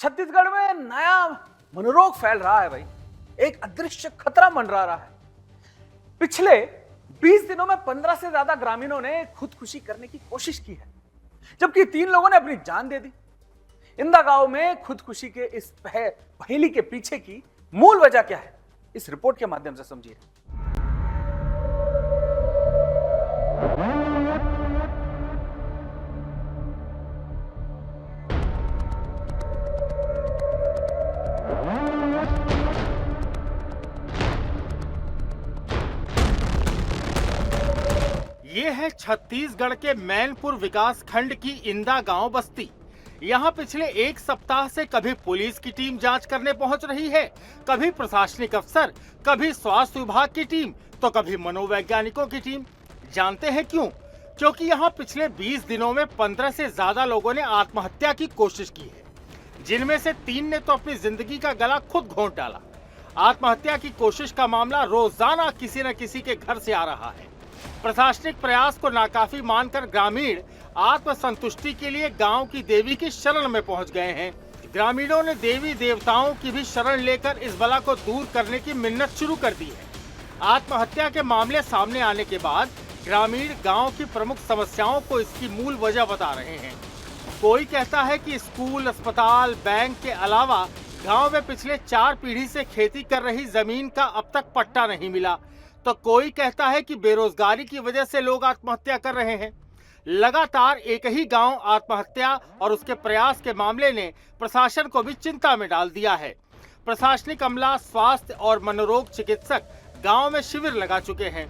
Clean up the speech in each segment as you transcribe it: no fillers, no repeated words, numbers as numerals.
छत्तीसगढ़ में नया मनोरोग फैल रहा है भाई। एक अदृश्य खतरा मंडरा रहा है। पिछले 20 दिनों में 15 से ज्यादा ग्रामीणों ने खुदकुशी करने की कोशिश की है, जबकि 3 लोगों ने अपनी जान दे दी। इंदा गांव में खुदकुशी के इस पहेली के पीछे की मूल वजह क्या है, इस रिपोर्ट के माध्यम से समझिए। ये है छत्तीसगढ़ के मैनपुर विकास खंड की इंदा गांव बस्ती। यहाँ पिछले एक सप्ताह से कभी पुलिस की टीम जांच करने पहुंच रही है, कभी प्रशासनिक अफसर, कभी स्वास्थ्य विभाग की टीम, तो कभी मनोवैज्ञानिकों की टीम। जानते हैं क्यों? क्योंकि यहाँ पिछले 20 दिनों में 15 से ज्यादा लोगों ने आत्महत्या की कोशिश की है, जिनमें से 3 ने तो अपनी जिंदगी का गला खुद घोंट डाला। आत्महत्या की कोशिश का मामला रोजाना किसी न किसी के घर से आ रहा है। प्रशासनिक प्रयास को नाकाफी मानकर ग्रामीण आत्मसंतुष्टि के लिए गांव की देवी की शरण में पहुंच गए हैं। ग्रामीणों ने देवी देवताओं की भी शरण लेकर इस बला को दूर करने की मिन्नत शुरू कर दी है। आत्महत्या के मामले सामने आने के बाद ग्रामीण गांव की प्रमुख समस्याओं को इसकी मूल वजह बता रहे हैं। कोई कहता है कि स्कूल, अस्पताल, बैंक के अलावा गांव में पिछले 4 पीढ़ी से खेती कर रही जमीन का अब तक पट्टा नहीं मिला, तो कोई कहता है कि बेरोजगारी की वजह से लोग आत्महत्या कर रहे हैं। लगातार एक ही गांव आत्महत्या और उसके प्रयास के मामले ने प्रशासन को भी चिंता में डाल दिया है। प्रशासनिक अमला, स्वास्थ्य और मनोरोग चिकित्सक गांव में शिविर लगा चुके हैं।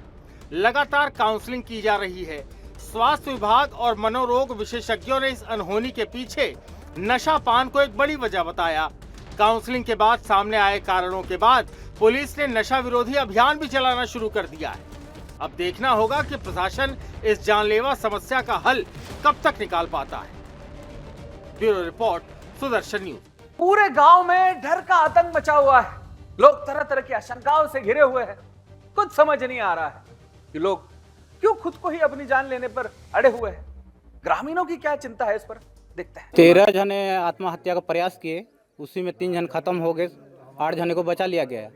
लगातार काउंसलिंग की जा रही है। स्वास्थ्य विभाग और मनोरोग विशेषज्ञों ने इस अनहोनी के पीछे नशा पान को एक बड़ी वजह बताया। काउंसलिंग के बाद सामने आए कारणों के बाद पुलिस ने नशा विरोधी अभियान भी चलाना शुरू कर दिया है। अब देखना होगा कि प्रशासन इस जानलेवा समस्या का हल कब तक निकाल पाता है। Bureau report, Sudarshan news. पूरे गांव में डर का आतंक मचा हुआ है। लोग तरह तरह की आशंकाओं से घिरे हुए हैं। कुछ समझ नहीं आ रहा है कि लोग क्यों खुद को ही अपनी जान लेने पर अड़े हुए हैं। ग्रामीणों की क्या चिंता है, इस पर देखते हैं। 13 जने आत्महत्या का प्रयास किए, उसी में 3 जन खत्म हो गए, 8 जने को बचा लिया गया।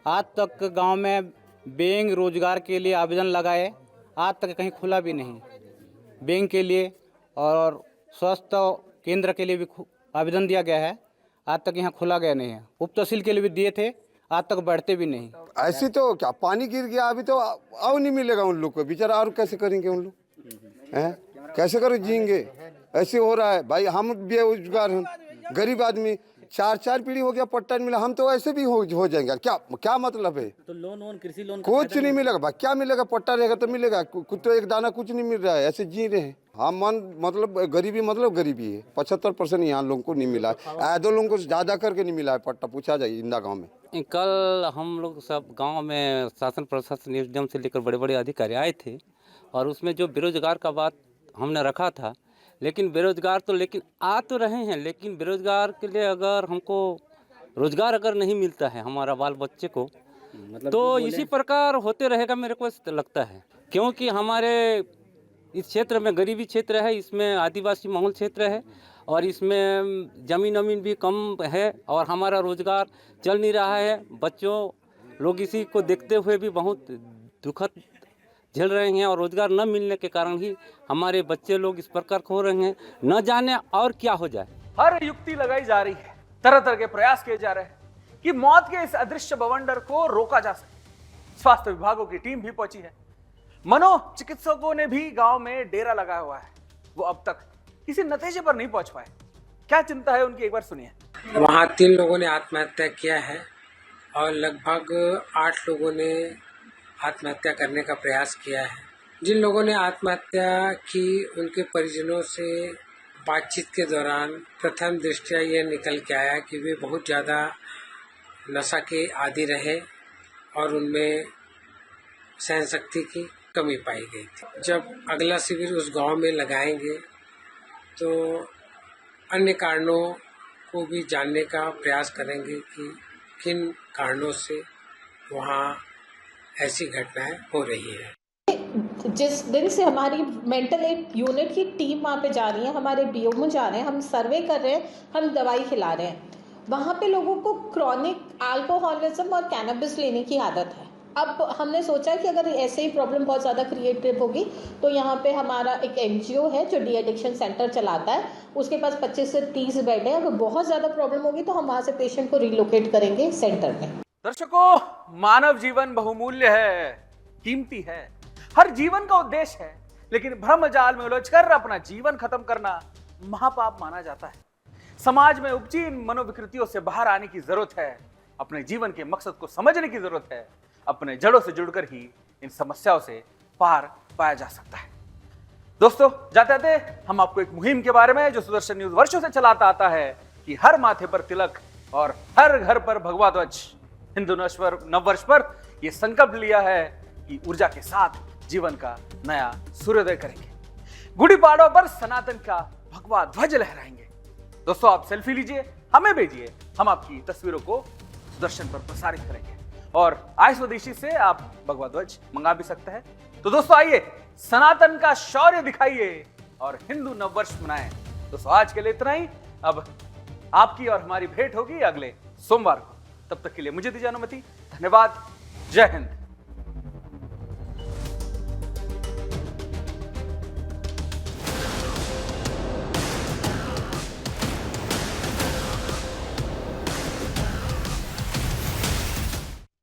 आज तक गांव में बैंक रोजगार के लिए आवेदन लगाए, आज तक कहीं खुला भी नहीं। बैंक के लिए और स्वास्थ्य केंद्र के लिए भी आवेदन दिया गया है, आज तक यहाँ खुला गया नहीं है। उप तहसील के लिए भी दिए थे, आज तक बढ़ते भी नहीं। ऐसे तो क्या पानी गिर गया, अभी तो और नहीं मिलेगा उन लोग को, बेचारा और कैसे करेंगे उन लोग हैं? कैसे करो जिएंगे? ऐसे हो रहा है भाई। हम बेरोजगार हैं, गरीब आदमी, 4 पीढ़ी हो गया, पट्टा नहीं मिला। हम तो ऐसे भी हो जाएंगे। क्या मतलब है? तो लोन कृषि लोन कुछ नहीं मिलेगा भाई। क्या मिलेगा? पट्टा रहेगा तो मिलेगा, कुछ तो एक दाना कुछ नहीं मिल रहा है। ऐसे जी रहे हैं हम। मतलब गरीबी है। 75% यहाँ लोगों को नहीं मिला है। 2 लोगों को ज्यादा करके नहीं मिला है पट्टा। पूछा जाए इंदा गाँव में। कल हम लोग सब गांव में शासन प्रशासन निगम से लेकर बड़े बड़े अधिकारी आए थे, और उसमें जो बेरोजगार का बात हमने रखा था, लेकिन बेरोजगार तो आ तो रहे हैं, लेकिन बेरोजगार के लिए अगर हमको रोजगार अगर नहीं मिलता है हमारा बाल बच्चे को, तो इसी प्रकार होते रहेगा मेरे को लगता है। क्योंकि हमारे इस क्षेत्र में गरीबी क्षेत्र है, इसमें आदिवासी बहुल क्षेत्र है, और इसमें जमीन भी कम है, और हमारा रोजगार चल नहीं रहा है। बच्चों लोग इसी को देखते हुए भी बहुत दुखद झेल रहे हैं, और रोजगार न मिलने के कारण ही हमारे बच्चे लोग इस प्रकार खो रहे हैं। न जाने और क्या हो जाए। हर युक्ति लगाई जा रही है, तरह तरह के प्रयास किए जा रहे हैं कि मौत के इस अदृश्य बवंडर को रोका जा सके। स्वास्थ्य विभागों की टीम भी पहुंची है, मनोचिकित्सकों ने भी गांव में डेरा लगाया हुआ है। वो अब तक किसी नतीजे पर नहीं पहुंच पाए। क्या चिंता है उनकी, एक बार सुनिए। वहाँ 3 लोगों ने आत्महत्या किया है और लगभग 8 लोगों ने आत्महत्या करने का प्रयास किया है। जिन लोगों ने आत्महत्या की, उनके परिजनों से बातचीत के दौरान प्रथम दृष्टया ये निकल के आया कि वे बहुत ज़्यादा नशा के आदी रहे और उनमें सहन शक्ति की कमी पाई गई थी। जब अगला शिविर उस गांव में लगाएंगे तो अन्य कारणों को भी जानने का प्रयास करेंगे कि किन कारणों से वहाँ ऐसी घटनाएं हो रही है। जिस दिन से हमारी मेंटल एड यूनिट की टीम वहाँ पे जा रही है, हमारे बीओमओ जा रहे हैं, हम सर्वे कर रहे हैं, हम दवाई खिला रहे हैं, वहाँ पे लोगों को क्रॉनिक अल्कोहलिज्म और कैनबिस लेने की आदत है। अब हमने सोचा कि अगर ऐसे ही प्रॉब्लम बहुत ज़्यादा क्रिएटिव होगी तो यहाँ पे हमारा एक एनजीओ है जो डी एडिक्शन सेंटर चलाता है, उसके पास 25 से 30 बेड है। अगर बहुत ज़्यादा प्रॉब्लम होगी तो हम वहाँ से पेशेंट को रिलोकेट करेंगे सेंटर में। दर्शकों, मानव जीवन बहुमूल्य है, कीमती है, हर जीवन का उद्देश्य है, लेकिन भ्रमजाल में उलझकर अपना जीवन खत्म करना महापाप माना जाता है। समाज में उपजी इन मनोविकृतियों से बाहर आने की जरूरत है, अपने जीवन के मकसद को समझने की जरूरत है, अपने जड़ों से जुड़कर ही इन समस्याओं से पार पाया जा सकता है। दोस्तों, जाते जाते हम आपको एक मुहिम के बारे में जो सुदर्शन न्यूज वर्षों से चलाता आता है कि हर माथे पर तिलक और हर घर पर भगवा ध्वज, हिंदू नववर्ष पर यह संकल्प लिया है कि ऊर्जा के साथ जीवन का नया सूर्योदय करेंगे। गुड़ी पाड़वा पर सनातन का भगवा ध्वज लहराएंगे। दोस्तों, आप सेल्फी लीजिए, हमें भेजिए, हम आपकी तस्वीरों को सुदर्शन पर प्रसारित करेंगे और आय स्वदेशी से आप भगवा ध्वज मंगा भी सकते हैं। तो दोस्तों, आइए सनातन का शौर्य दिखाइए और हिंदू नववर्ष मनाएं। दोस्तों, आज के लिए इतना ही। अब आपकी और हमारी भेंट होगी अगले सोमवार को। तब तक के लिए मुझे दीजिए अनुमति। धन्यवाद। जय हिंद।